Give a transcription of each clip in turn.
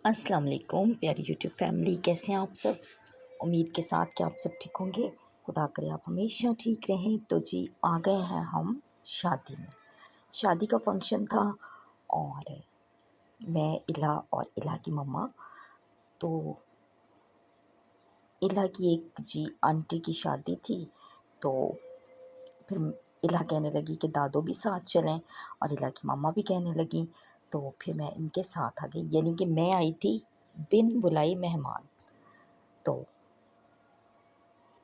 अस्सलाम वालेकुम प्यारी यूट्यूब फैमिली, कैसे हैं आप सब। उम्मीद के साथ कि आप सब ठीक होंगे। खुदा करे आप हमेशा ठीक रहें। तो जी आ गए हैं हम शादी में। शादी का फंक्शन था और मैं, इला और इला की मम्मा। तो इला की एक जी आंटी की शादी थी। तो फिर इला कहने लगी कि दादो भी साथ चलें और इला की मम्मा भी कहने लगी। तो फिर मैं इनके साथ आ गई, यानी कि मैं आई थी बिन बुलाई मेहमान। तो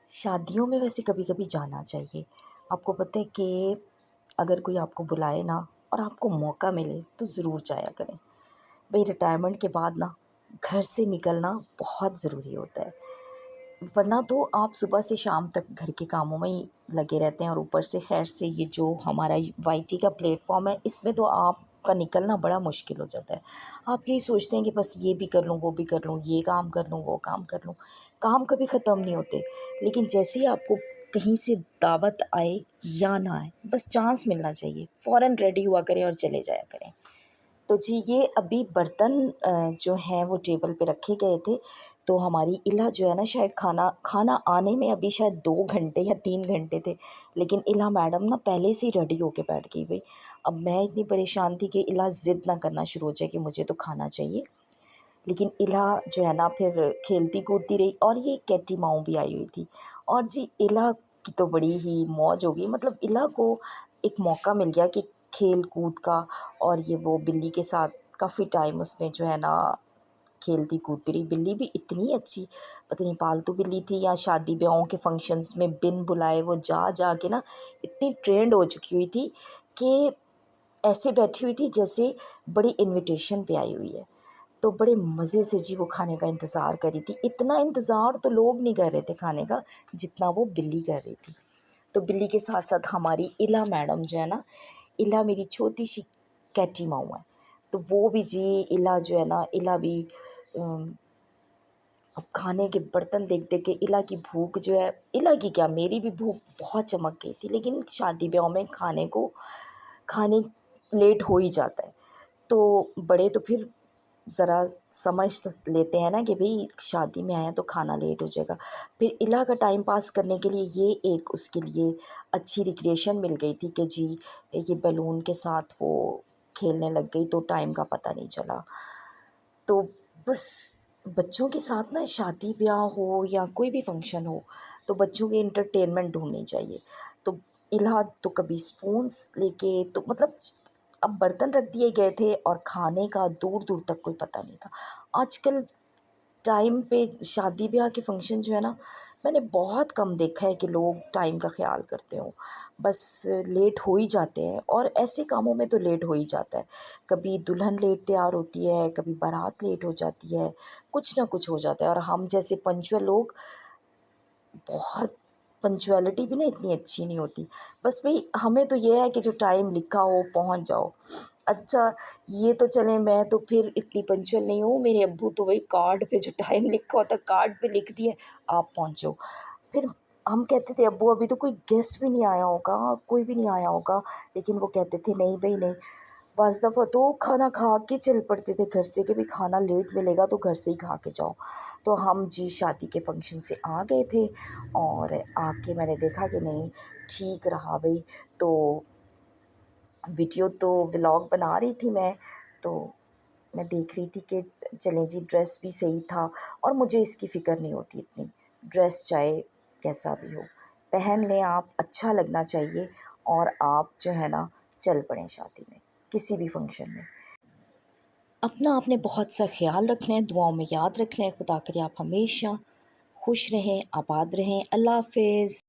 शादियों में वैसे कभी कभी जाना चाहिए। आपको पता है कि अगर कोई आपको बुलाए ना और आपको मौका मिले तो ज़रूर जाया करें। भाई रिटायरमेंट के बाद ना घर से निकलना बहुत ज़रूरी होता है, वरना तो आप सुबह से शाम तक घर के कामों में ही लगे रहते हैं। और ऊपर से खैर से ये जो हमारा वाईटी का प्लेटफॉर्म है, इसमें तो आपका निकलना बड़ा मुश्किल हो जाता है। आप यही सोचते हैं कि बस ये भी कर लूँ, वो भी कर लूँ, ये काम कर लूँ, वो काम कर लूँ। काम कभी ख़त्म नहीं होते। लेकिन जैसे ही आपको कहीं से दावत आए या ना आए, बस चांस मिलना चाहिए, फ़ौरन रेडी हुआ करें और चले जाया करें। तो जी ये अभी बर्तन जो हैं वो टेबल पे रखे गए थे। तो हमारी इला जो है ना, शायद खाना खाना आने में अभी शायद 2 घंटे या 3 घंटे थे। लेकिन इला मैडम ना पहले से ही रेडी होके बैठ गई भई। अब मैं इतनी परेशान थी कि इला ज़िद ना करना शुरू हो जाए कि मुझे तो खाना चाहिए। लेकिन इला जो है ना फिर खेलती कूदती रही, और ये कैटी माऊ भी आई हुई थी। और जी इला की तो बड़ी ही मौज हो गई। मतलब इला को एक मौका मिल गया कि खेल कूद का। और ये वो बिल्ली के साथ काफ़ी टाइम उसने जो है ना खेलती कूदती रही। बिल्ली भी इतनी अच्छी, पता नहीं पालतू बिल्ली थी या शादी ब्याहों के फंक्शंस में बिन बुलाए वो जा जा के ना इतनी ट्रेंड हो चुकी हुई थी कि ऐसे बैठी हुई थी जैसे बड़ी इनविटेशन पे आई हुई है। तो बड़े मज़े से जी वो खाने का इंतज़ार कर रही थी। इतना इंतज़ार तो लोग नहीं कर रहे थे खाने का, जितना वो बिल्ली कर रही थी। तो बिल्ली के साथ साथ हमारी इला मैडम जो है ना, इला मेरी छोटी सी कैटी माऊ है। तो वो भी जी इला जो है ना, इला भी अम, अब खाने के बर्तन देख देख के इला की भूख जो है, इला की क्या मेरी भी भूख बहुत चमक गई थी। लेकिन शादी ब्याह में खाने लेट हो ही जाता है। तो बड़े तो फिर ज़रा समझ लेते हैं ना कि भई शादी में आए हैं तो खाना लेट हो जाएगा। फिर इला का टाइम पास करने के लिए ये एक उसके लिए अच्छी रिक्रिएशन मिल गई थी कि जी ये बैलून के साथ वो खेलने लग गई तो टाइम का पता नहीं चला। तो बस बच्चों के साथ ना शादी ब्याह हो या कोई भी फंक्शन हो, तो बच्चों की एंटरटेनमेंट ढूँढनी चाहिए। तो इला तो कभी स्पून्स लेके, तो मतलब अब बर्तन रख दिए गए थे और खाने का दूर-दूर तक कोई पता नहीं था। आजकल टाइम पे शादी ब्याह के फंक्शन जो है ना, मैंने बहुत कम देखा है कि लोग टाइम का ख़्याल करते हों। बस लेट हो ही जाते हैं, और ऐसे कामों में तो लेट हो ही जाता है। कभी दुल्हन लेट तैयार होती है, कभी बारात लेट हो जाती है, कुछ ना कुछ हो जाता है। और हम जैसे पंक्चुअल लोग, बहुत पंक्चुअलिटी भी ना इतनी अच्छी नहीं होती। बस भई हमें तो ये है कि जो टाइम लिखा हो पहुँच जाओ। अच्छा, ये तो चलें, मैं तो फिर इतनी पंक्चुअल नहीं हूँ। मेरे अब्बू तो वही कार्ड पे जो टाइम लिखा होता है कार्ड पे लिख दिए, आप पहुँचो। फिर हम कहते थे अब्बू अभी तो कोई गेस्ट भी नहीं आया होगा, कोई भी नहीं आया होगा। लेकिन वो कहते थे नहीं भई नहीं। बस दफ़ा तो खाना खा के चल पड़ते थे घर से कि भाई खाना लेट मिलेगा तो घर से ही खा के जाओ। तो हम जी शादी के फंक्शन से आ गए थे, और आके मैंने देखा कि नहीं ठीक रहा भई। तो वीडियो तो व्लॉग बना रही थी मैं। तो मैं देख रही थी कि चलें जी ड्रेस भी सही था, और मुझे इसकी फ़िक्र नहीं होती इतनी। ड्रेस चाहे कैसा भी हो, पहन लें आप, अच्छा लगना चाहिए। और आप जो है ना चल पड़ें शादी में, किसी भी फंक्शन में। अपना आपने बहुत सा ख़्याल रखना है, दुआओं में याद रखना है। खुदा करे आप हमेशा खुश रहें, आबाद रहें। अल्लाह हाफ़िज़।